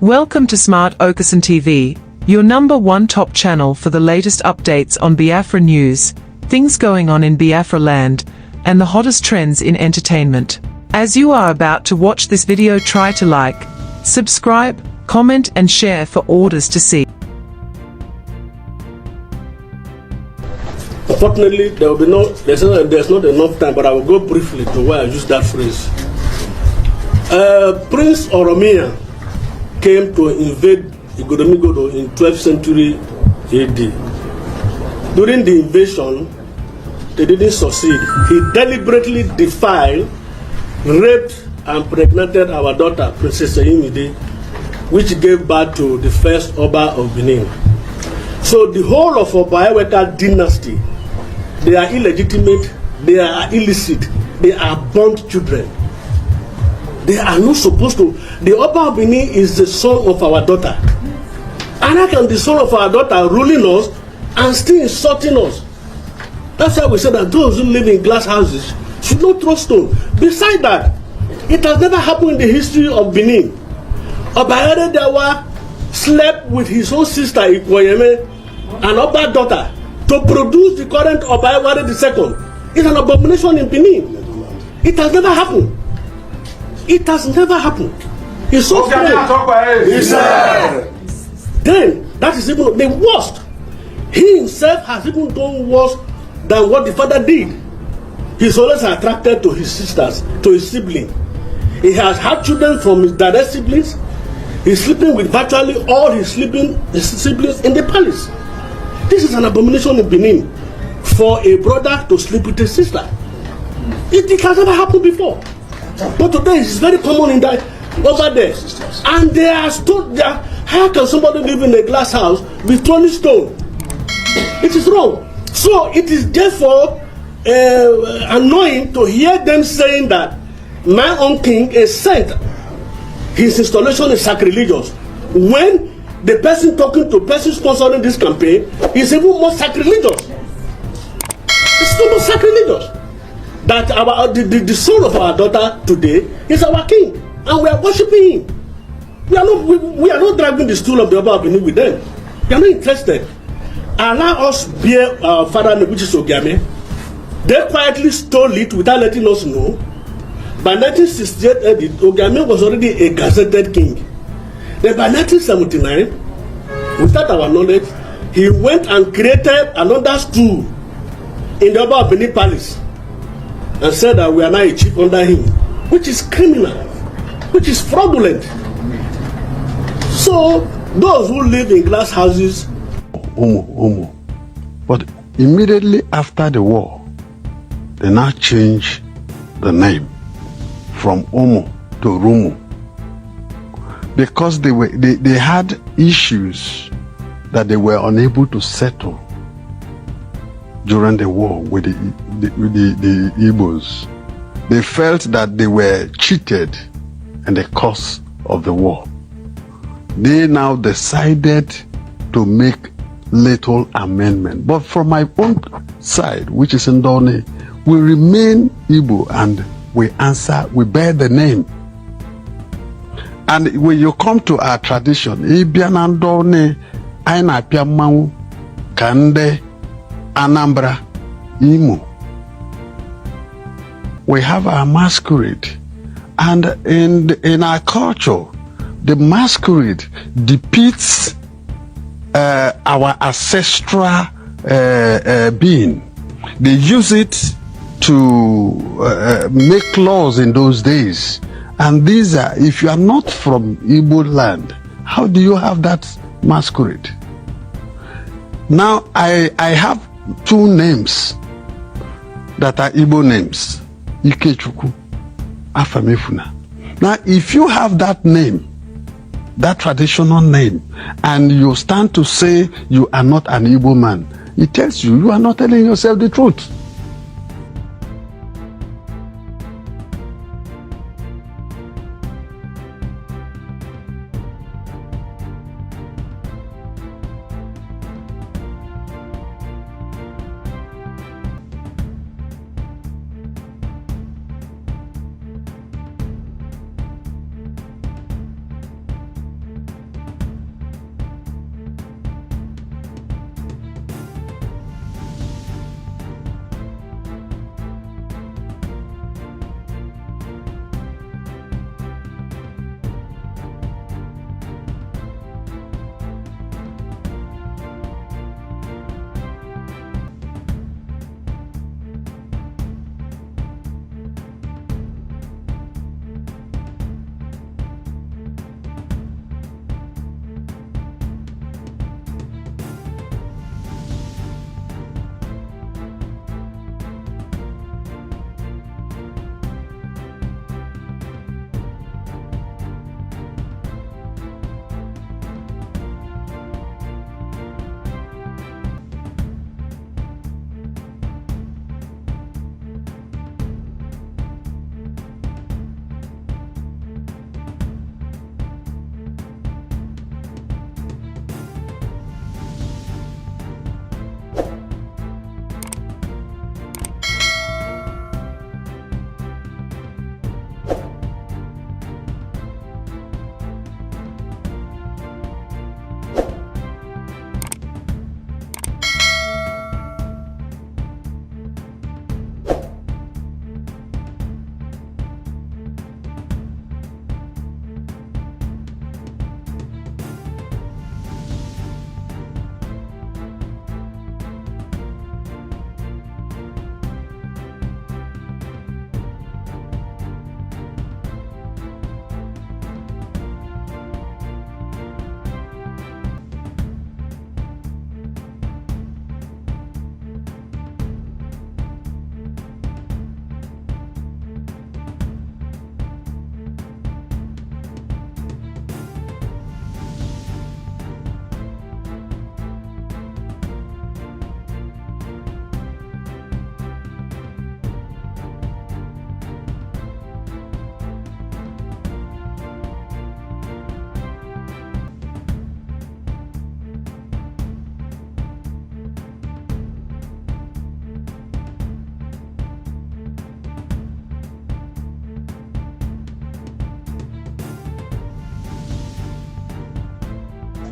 Welcome to Smart Okasan TV, your #1 top channel for the latest updates on Biafra news, things going on in Biafra land, and the hottest trends in entertainment. As you are about to watch this video, try to like, subscribe, comment and share for others to see. Unfortunately, there's not enough time, but I will go briefly to where I use that phrase. Prince Oromia came to invade Igbo in 12th century AD. During the invasion, they didn't succeed. He deliberately defiled, raped, and impregnated our daughter, Princess Imide, which gave birth to the first Oba of Benin. So the whole of Oba dynasty, they are illegitimate, they are illicit, they are burnt children. They are not supposed to. The Oba of Benin is the son of our daughter. And how can the son of our daughter ruling us and still insulting us? That's why we say that those who live in glass houses should not throw stone. Besides that, it has never happened in the history of Benin. Oba Dawa slept with his own sister Ikwere and Oba daughter to produce the current Oba II. It's an abomination in Benin. It has never happened. It has never happened. It's so strange. Then that is even the worst. He himself has even done worse than what the father did. He's always attracted to his sisters, to his siblings. He has had children from his direct siblings. He's sleeping with virtually all his siblings in the palace. This is an abomination in Benin for a brother to sleep with his sister. It has never happened before. But today it's very common in that over there. And they are stood there. How can somebody live in a glass house with throwing stone? It is wrong. So it is therefore annoying to hear them saying that my own king is saint. His installation is sacrilegious. When the person talking to person sponsoring this campaign is even more sacrilegious. It's still more sacrilegious. That the son of our daughter today is our king, and we are worshiping him. We are not dragging the stool of the Oba Benin with them. We are not interested. Allow us bear our father, which is Ogiame. They quietly stole it without letting us know. By 1968, Ogiame was already a gazetted king. Then by 1979, without our knowledge, he went and created another stool in the Oba Benin palace and said that we are now a chief under him, which is criminal, which is fraudulent. So those who live in glass houses, but immediately after the war, they now changed the name from Omo to Rumu because they had issues that they were unable to settle during the war with the Igbos. They felt that they were cheated in the course of the war. They now decided to make little amendment. But from my own side, which is in Ndone, we remain Igbo and we bear the name. And when you come to our tradition, Ibiana Ndone, Aina Piamau, Kande, Anambra, Imo. We have our masquerade, and in our culture, the masquerade depicts our ancestral being. They use it to make laws in those days, and these are, if you are not from Igbo land, how do you have that masquerade? Now I have two names that are Igbo names, Ikechukwu, Afamefuna. Now, if you have that name, that traditional name, and you stand to say you are not an Igbo man, it tells you are not telling yourself the truth.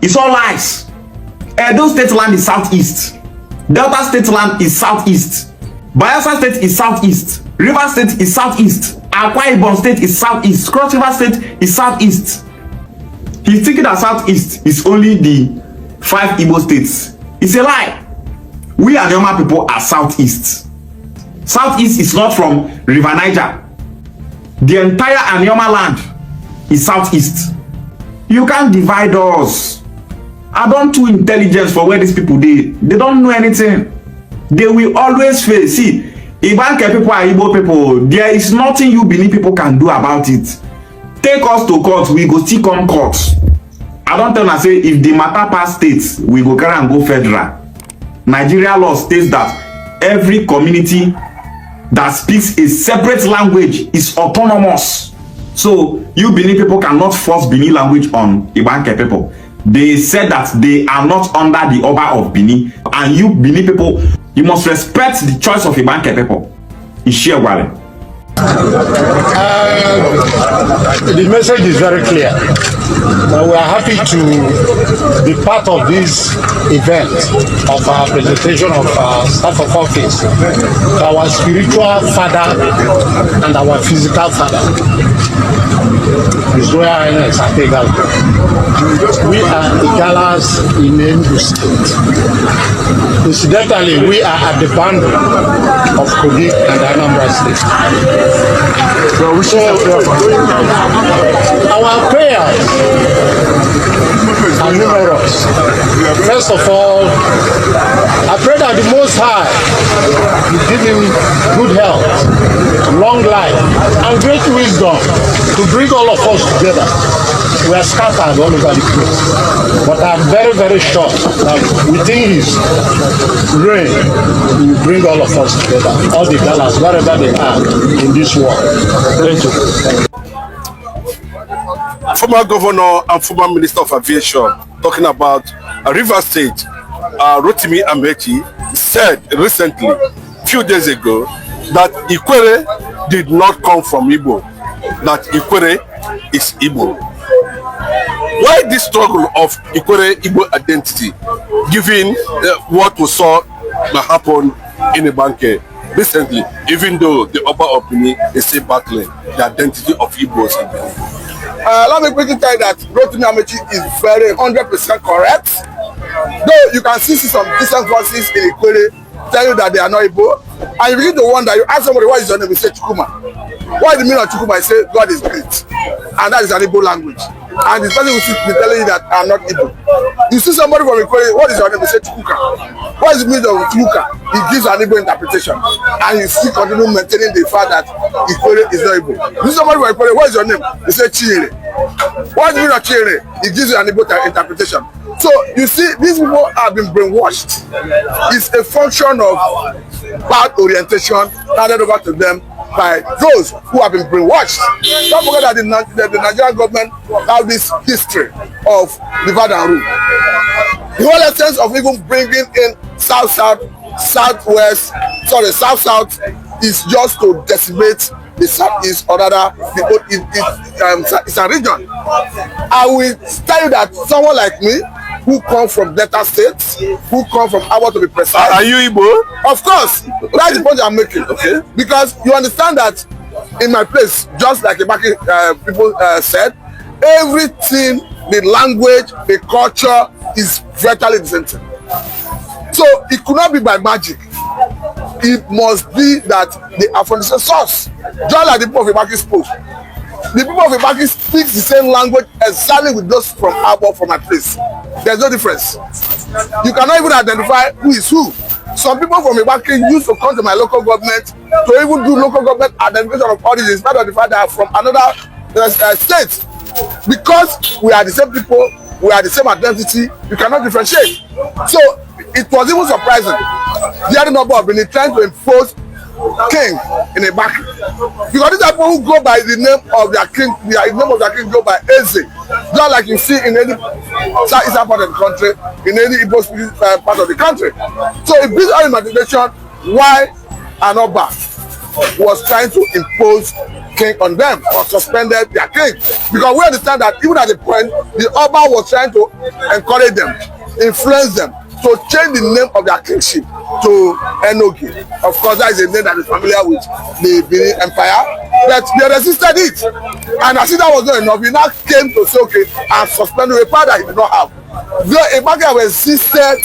It's all lies. Edo State land is southeast. Delta State land is southeast. Biafra State is southeast. River State is southeast. Akwa Ibom State is southeast. Cross River State is southeast. He's thinking that southeast is only the 5 Igbo states. It's a lie. We Anioma people are southeast. Southeast is not from River Niger. The entire Anioma land is southeast. You can't divide us. I don't do intelligence for where these people dey. They don't know anything. They will always fail. See, Igbanke people are Igbo people. There is nothing you Benin people can do about it. Take us to court, we go still come court. I don't tell you say if the matter pass states, we go carry and go federal. Nigeria law states that every community that speaks a separate language is autonomous. So you Benin people cannot force Benin language on Igbanke people. They said that they are not under the Oba of Benin, and you Benin people, you must respect the choice of Igbanke people. The message is very clear. We are happy to be part of this event of our presentation of staff of office to our spiritual father and our physical father, His Royal Highness Ategala. We are Igalas in Enugu State. Incidentally, we are at the boundary of Kogi and Anambra State. So our prayers are numerous. First of all, I pray that the Most High will give him good health, long life, and great wisdom to bring all of us together. We are scattered all over the place, but I'm very, very sure that within his reign, he will bring all of us together, all the Galas, wherever they are in this world. Thank you. Former governor and former minister of aviation talking about River State, Rotimi Amechi, said recently, few days ago, that Ikwere did not come from Igbo, that Ikwere is Igbo. Why this struggle of Ikwere Igbo identity, given what we saw that happened in Igbanke recently, even though the Oba of Benin is still battling the identity of Igbos in Benin? Let me quickly tell you that Rotimi Amechi is very 100% correct. Though you can see some distant voices in Ikwere tell you that they are not Igbo, and you begin to wonder, you ask somebody what is your name, you say Chukuma. What is the meaning of Chukuma? I say God is great, and that is an Igbo language. And the person will be telling you that I'm not Igbo. You see somebody from Ikwere, what is your name? You say Chukuka. What is the meaning of Chukuka? He gives an Igbo interpretation, and you still continue maintaining the fact that Ikwere is not Igbo. You see somebody from Ikwere, what is your name? You say Chiere. What is the meaning of Chiere? He gives you an Igbo interpretation. So you see, these people have been brainwashed. It's a function of bad orientation handed over to them by those who have been brainwashed. Don't forget that the Nigerian government have this history of divide and rule. The whole essence of even bringing in South-South is just to decimate the Southeast, or rather, it's a region. I will tell you that someone like me, who come from Delta States, who come from Abo to be precise. Are you Igbo? Of course. That's the point I'm making. Okay. Because you understand that in my place, just like the people said, everything, the language, the culture is virtually the same thing. So it could not be by magic. It must be that they are from the same source. Just like the people of Ibaki spoke. The people of Ibaki speak the same language exactly with those from Abo, from my place. There's no difference. You cannot even identify who is who. Some people from Ibaki used to come to my local government to even do local government identification of origin, instead of the fact that they are from another state. Because we are the same people, we are the same identity, you cannot differentiate. So it was even surprising. The other number of Benin trying to impose king in a back, because these are people who go by the name of their king. The name of their king go by Eze, just like you see in any southeastern part of the country, in any Igbo part of the country. So it brings our imagination why an Oba was trying to impose king on them or suspended their king, because we understand that even at the point the Oba was trying to encourage them, influence them to change the name of their kingship to enugu. Of course, that is a name that is familiar with the Benin Empire, but they resisted it, and as if that was not enough, he now came to say, okay, and suspended a power that he did not have. Though Igbanke existed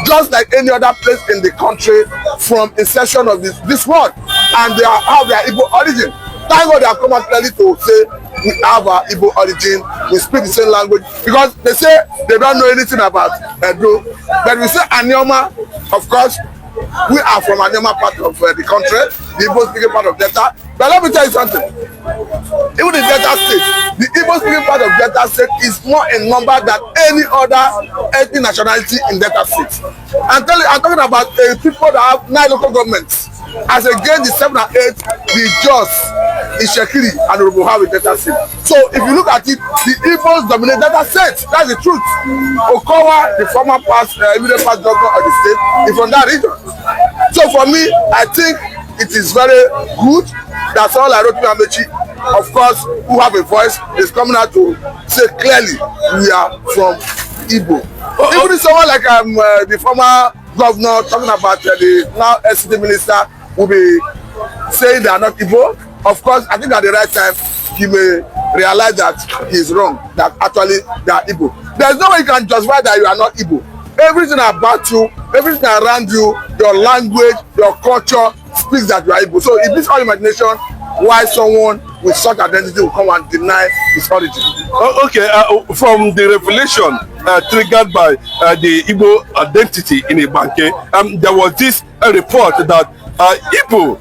just like any other place in the country from inception of this world, and they have their Igbo origin. Thank God they have come out clearly to say we have our Igbo origin, we speak the same language, because they say they don't know anything about Edo, but we say Anioma, of course, we are from Anioma part of the country, the Igbo speaking part of Delta. But let me tell you something, even in Delta State, the Igbo speaking part of Delta State is more in number than any other ethnic nationality in Delta State. I'm talking about people that have 9 local governments, as against the 7 and 8 the Jos, Ishekiri and Urubuha with Delta State. So if you look at it, the Igbos dominate Delta State. That's the truth. Okowa, the former immediate past governor of the state, is from that region. So for me, I think it is very good that all I wrote to Amechi, of course, who have a voice, is coming out to say clearly we are from Igbo. Even someone like the former governor talking about the now SCD minister will be saying they are not Igbo. Of course, I think at the right time he may realize that he is wrong, that actually they are Igbo. There is no way you can justify that you are not Igbo. Everything about you, everything around you, your language, your culture speaks that you are Igbo. So if this all imagination, why someone with such identity will come and deny his origin? Okay, from the revelation triggered by the Igbo identity in Igbanke, there was this report that Igbo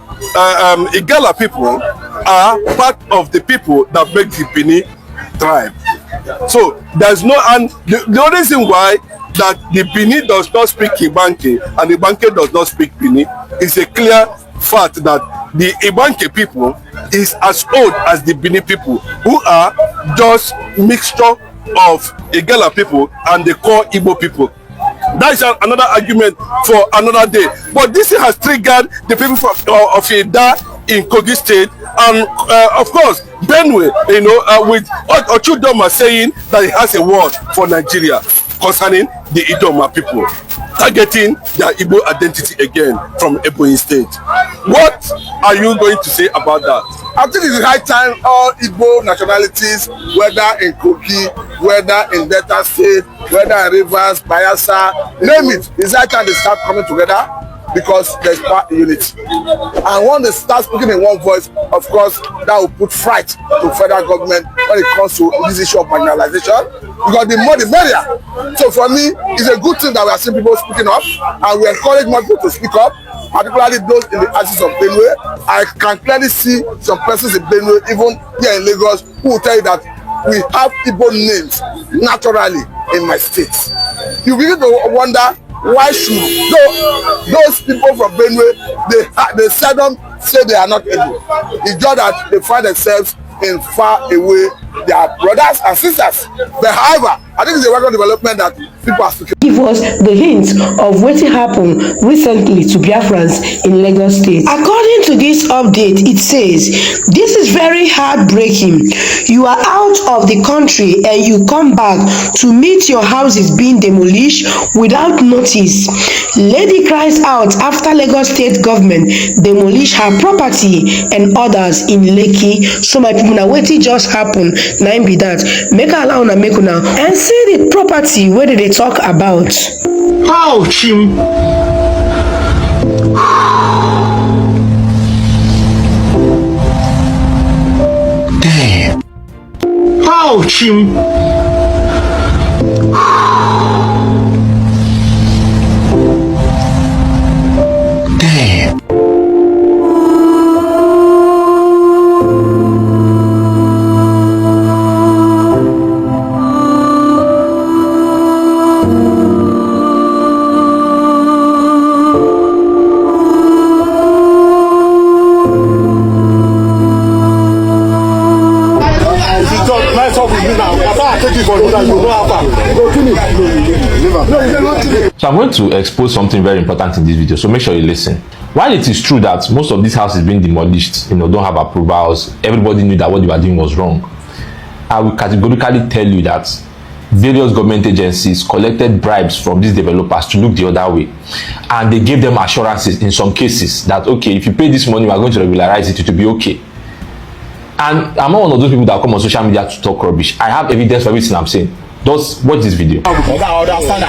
Igala people are part of the people that make the Bini tribe. So there's no, and the reason why that the Bini does not speak Igbanke and Igbanke does not speak Bini is a clear fact that the Igbanke people is as old as the Bini people, who are just mixture of Igala people and the core Igbo people. That is another argument for another day. But this has triggered the people of Ida in Kogi State, and of course Benue, with Ochudoma saying that he has a word for Nigeria concerning the Idoma people, targeting their Igbo identity again from Ebonyi State. What are you going to say about that? I think it's the high time all Igbo nationalities, whether in Kogi, whether in Delta State, whether in Rivers, Bayelsa, name it, it's high time they start coming together, because there's power in unity. And when they start speaking in one voice, of course, that will put fright to federal government when it comes to this issue of marginalization, because the more the merrier. So for me, it's a good thing that we are seeing people speaking up, and we encourage more people to speak up, particularly those in the axis of Benue. I can clearly see some persons in Benue, even here in Lagos, who will tell you that we have Igbo names naturally in my state. You begin to wonder, why should those people from Benue, they seldom say they are not able. It's just that they find themselves in far away their brothers and sisters. But however, I think it's a welcome development that people are speaking. Give us the hint of what happened recently to Biafrans in Lagos State. According to this update, it says, this is very heartbreaking. You are out of the country and you come back to meet your houses being demolished without notice. Lady cries out after Lagos State government demolish her property and others in Lekki. So my people, now what it just happened, now be that. Make allow na make una and see the property where they talk about. Ouch! Damn. Ouch! Damn. So I'm going to expose something very important in this video, so make sure you listen. While it is true that most of these houses being demolished, don't have approvals, everybody knew that what they were doing was wrong. I will categorically tell you that various government agencies collected bribes from these developers to look the other way, and they gave them assurances in some cases that, okay, if you pay this money, we are going to regularize it, it will be okay. And I'm not one of those people that come on social media to talk rubbish. I have evidence for everything I'm saying. Just watch this video. I don't understand.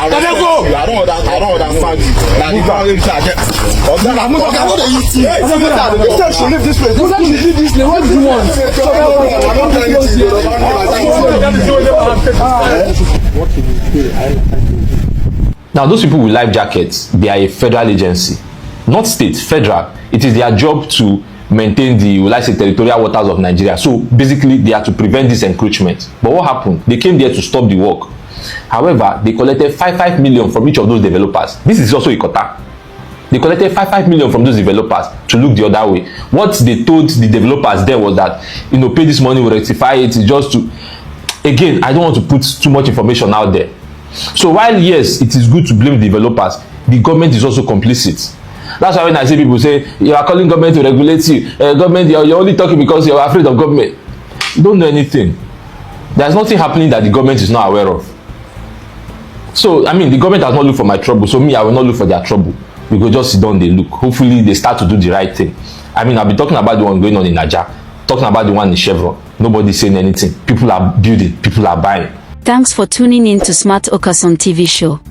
Now, those people with life jackets, they are a federal agency, not state, federal. It is their job to maintain the, territorial waters of Nigeria. So basically, they are to prevent this encroachment. But what happened? They came there to stop the work. However, they collected 5 million from each of those developers. This is also a quota. They collected 5 million from those developers to look the other way. What they told the developers there was that, pay this money, we'll rectify it, just to... Again, I don't want to put too much information out there. So while, yes, it is good to blame developers, the government is also complicit. That's why when I see people say, you are calling government to regulate you, government, you're only talking because you're afraid of government. You don't know anything. There's nothing happening that the government is not aware of. So, the government has not looked for my trouble, so me, I will not look for their trouble. We go just sit down, they look. Hopefully, they start to do the right thing. I've been talking about the one going on in Nigeria, talking about the one in Chevron. Nobody's saying anything. People are building, people are buying. Thanks for tuning in to Smart Okason TV show.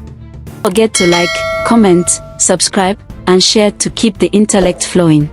Don't forget to like, comment, subscribe, and share to keep the intellect flowing.